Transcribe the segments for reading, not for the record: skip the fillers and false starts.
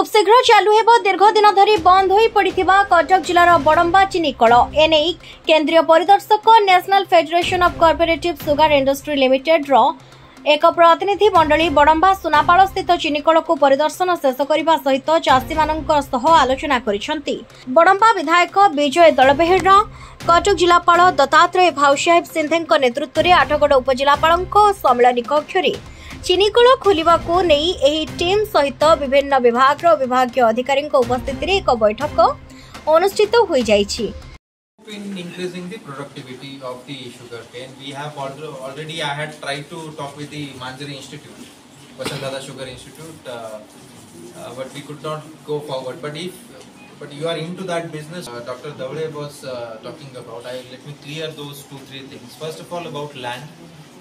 खूब शीघ्र चालू हेब दीर्घ दिन धरी बंद हो पड़ा कटक जिलार बड़म्बा चीनी कल एने केंद्रीय परिदर्शक national federation of cooperative sugar industry limited रो एक प्रतिनिधि मंडली बड़म्बा सुनापाड़ स्थित चीनीकल को परिदर्शन शेष करने सहित चाषी मान आलोचना करिसेंती। बड़म्बा विधायक विजय दलबेहेर कटक जिलापाल दत्तात्रेय भाऊसाहेब सिंधे नेतृत्व में आठगड़ उपजिलापाल सम्मिलनी कक्ष चीनीकल खोलने को नहीं एही टीम सहित विभिन्न विभाग विभागीय अधिकारी उपस्थित एक बैठक अनुष्ठित हो जाइछि। In increasing the productivity of the sugarcane, we have already I had tried to talk with the Manjari Institute, Vasantdada Sugar Institute, but we could not go forward. But you are into that business. Dr. Davde was talking about. Let me clear those 2-3 things. First of all, about land,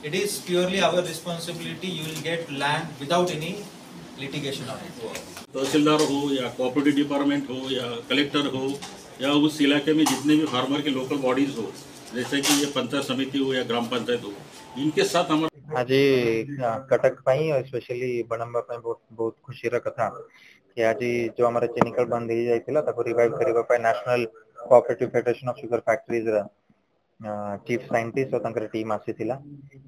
it is purely our responsibility. You will get land without any litigation on it. तहसीलदार हो या cooperative department हो या collector हो या उस इलाके में जितने भी फार्मर के लोकल बॉडीज हो, जैसे कि ये पंचायत समिति हो या ग्राम पंचायत हो, इनके साथ हमारे आज कटक और स्पेशली बड़म्बा बहुत खुशी कथा कि आज जो हमारे चीनीकल बंद हो जाइथिला ताको रिवाइव करबा national cooperative federation of sugar factories chief scientist और टीम आसीथिला।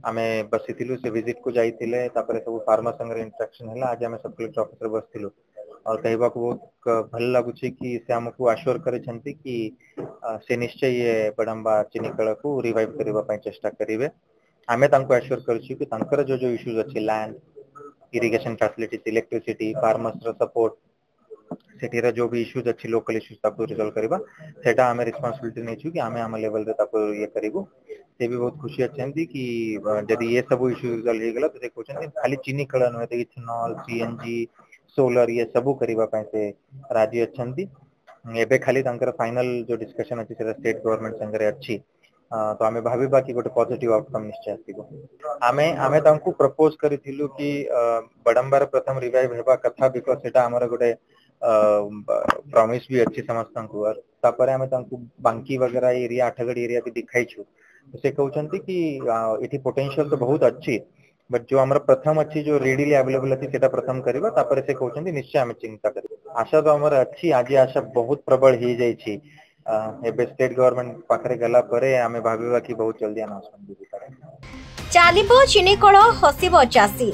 आमे बसिथिलु से विजिट को जाइथिले तापर सब फार्मर संगे इंटरेक्शन हैला। आज आमे सब कलेक्टर ऑफिसर बसथिलु और कहबा को बहुत भल लागुछि कि से हमकु आश्योर करिसेंती कि से निश्चय ये बड़म्बा चीनीकल को रिवाइव करबा पय चेष्टा करिवे। आमे तांको आश्योर करछि कि तांकर जो इश्यूज अछि land irrigation facilities electricity farmers support etcetera जो भी इश्यूज अच्छी लोकल इश्यूज ताको रिजॉल्व करबा सेटा हमें रिस्पांसिबिलिटी नै छु कि हमें हम लेवल रे ताको ये करिवो। से भी बहुत खुशी अछंती कि यदि ये सब इश्यू रिजॉल्व हो गेला तो से क्वेश्चन खाली चीनी कल न होते इथेनॉल सीएनजी सोलर ये सब करबा पय से राजी अछंती। एबे खाली तांकर फाइनल जो डिस्कशन अछि सेटा स्टेट गवर्नमेंट संगे अछि तो आमे भाबिबा कि गोटे पॉजिटिव आउटकम निश्चय आसीबो। आमे तांको प्रपोज करिथिलु कि बड़म्बार प्रथम रिवाइव हेबा कथा बिकॉज़ सेटा हमर गोटे प्रॉमिस भी अच्छी समझता और तापर आमे तांको बांकी वगैरह एरिया आठगड़ एरिया भी दिखाई छु तो से कहउछंती कि एठी पोटेंशियल तो बहुत अच्छी बट जो हमर प्रथम अच्छी जो रेडीली अवेलेबल अछि सेटा प्रथम करबा तापर से कहउछंती निश्चय हम चिंता करबा। आशा तो हमर अच्छी आज आशा बहुत प्रबल ही जाई छी। एबे स्टेट गवर्नमेंट पाखरे गला परे आमे भाबिबा कि बहुत जल्दी अनाउंसमेंट भी करे चालिबो चीनीकल हसिबो चासी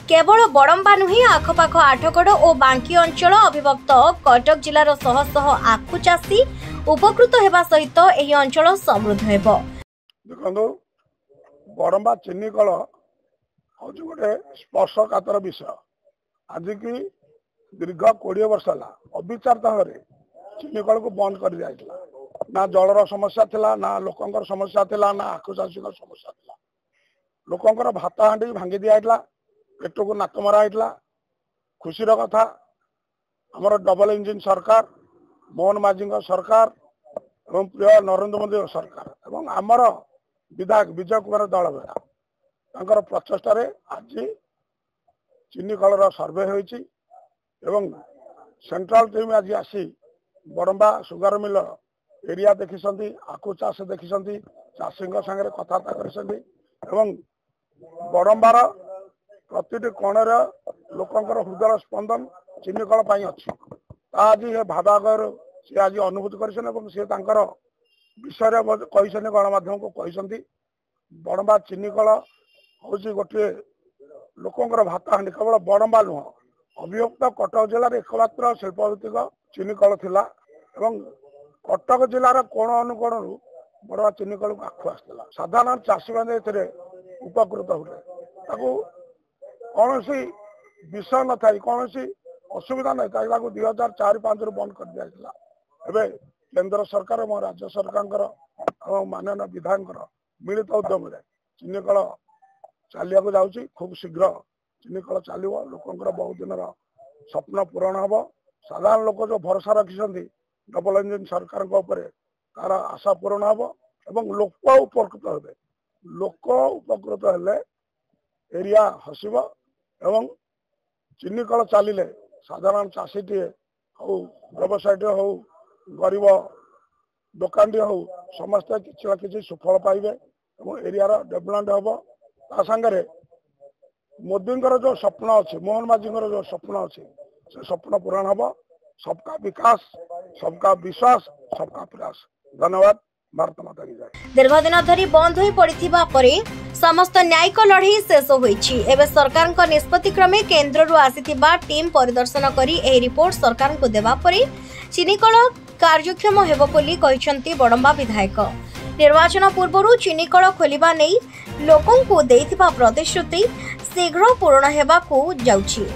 केवल बड़म्बा नुहे आखपाख आठगड़ और बांकी अंचल अभिभक्त कटक जिलार शह शह आखु चाषी उपकृत हेबा सहित एही अंचल समृद्ध हेबो। देखो बड़म्बा चीनीकल हूँ गोटे स्पर्शकातर विषय। आज की दीर्घ 20 वर्ष है अविचार ढंग चीनीकल को बंद कर दिया ना जलर समस्या थिला ना लोकंकर समस्या थिला ना आखु चाषी समस्या थिला। लोकंकर भात हांडी भांगी दिया पेट को नाक मरा खुशीर कथा आमर डबल इंजिन सरकार मोहन माझी सरकार एवं प्रिय नरेंद्र मोदी सरकार एवं आमर विधायक विजय कुमार दलबेड़ा प्रचेषा आज चीनीकल सर्वे होइछि एवं सेंट्रल टीम आज आसी बड़म्बा सुगर मिल एरिया देखिसंती आखु चाष देखिसंती चाषी संगे कथबार्ता करिसंती एवं बड़म्बार प्रतिटी कोणर लोकंकर हृदय स्पंदन चीनीकल पाई अच्छी आज ये भावागर सी आज अनुभूति कर विषय कही गणमाध्यम को कही बड़म्बा चीनीकल हूँ गोटे लोकंकर भात हांडी केवल बड़म्बा नुह अभियुक्त कटक जिलार एकमात्र शिल्पभित्तिक चीनीकल थिला एवं कटक जिलार कोण अनुकोण बड़म्बा चीनीकल को आखु आसला। साधारण चाषी मैंने उपकृत हुए कौन सी विषय न था कौन सी असुविधा नहीं था 2004-05 बंद कर दिया। एवं केंद्र सरकार और राज्य सरकार माननीय विधायक मिलित उद्यम चीनीकल चलिया जाऊँगी खूब शीघ्र चीनीकल चलो लोकंर बहुत दिन स्वप्न पूरण हम साधारण लोक जो भरोसा रखिंट डबल इंजिन सरकार तार आशा पूरण हम एवं लोक उपकृत हे लोक उपकृत हेले एरिया हसिब एवं चीनीकल चलिले साधारण चाषीटे हो व्यवसायटे हो गरीब दोकान टे हो समस्ते किसी सुफल पाइबे और एरिया डेभलपमेंट हम ता सांगे मोदी जो स्वप्न अच्छे मोहन माझी जो स्वप्न अच्छे से स्वप्न पूरण हम। सबका विकास, सबका विश्वास, सबका प्रयास। धन्यवाद। भारत माता की जय। दीर्घ दिन धरी बंद हो पड़िथिबा परे समस्त न्यायिक लड़ाई शेष होईछि। एबे सरकार को निष्पत्ति क्रमे केंद्र रु आसीथिबा टीम परिदर्शन करी एही रिपोर्ट सरकार को देबा परे चिनिकल कार्यक्षम हेबो बोली कहिसंती बडंबा विधायक। निर्वाचन पूर्व चिनिकल खोलिबा नै लोकन को देइथिबा प्रतिश्रुति शीघ्र पूर्ण हेबाकू जाउछि।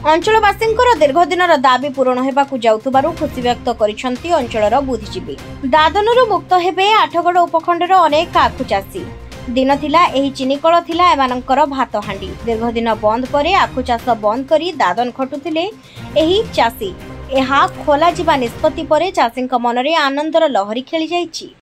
अंचलवासींकर दीर्घ दिनर दाबी पूरण हेबाकू जाउथबारु खुशी व्यक्त करिसंती अंचलर बुद्धिजीवी। दादनरु मुक्त हेबे आठगड़ उपखंडर अनेक आखु चाषी। दिन थिला एही चिनिकल थिला एमानंकर भात हांडी। दीर्घ दिन बंद परे आखु चाष बंद करी दादन खटुथिले एही चाषी। एहा खोला जिबा निष्पत्ति परे चाषींक मनरे आनंदर लहरी खेली जाइछि।